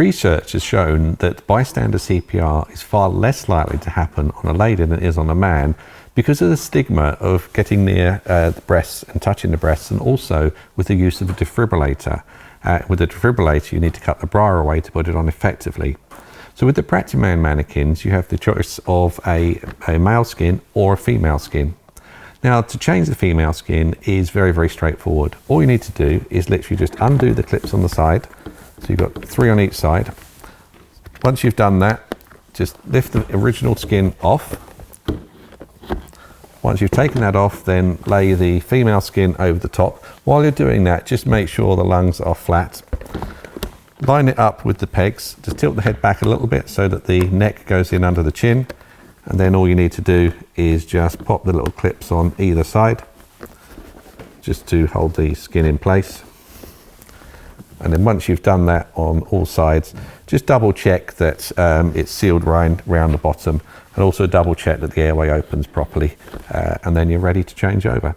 Research has shown that bystander CPR is far less likely to happen on a lady than it is on a man because of the stigma of getting near the breasts and touching the breasts, and also with the use of a defibrillator. With a defibrillator, you need to cut the bra away to put it on effectively. So with the Practiman Manikins, you have the choice of a male skin or a female skin. Now, to change the female skin is very, very straightforward. All you need to do is literally just undo the clips on the side. So you've got 3 on each side. Once you've done that, just lift the original skin off. Once you've taken that off, then lay the female skin over the top. While you're doing that, just make sure the lungs are flat. Line it up with the pegs. Just tilt the head back a little bit so that the neck goes in under the chin. And then all you need to do is just pop the little clips on either side, just to hold the skin in place. And then once you've done that on all sides, just double check that it's sealed round the bottom, and also double check that the airway opens properly, and then you're ready to change over.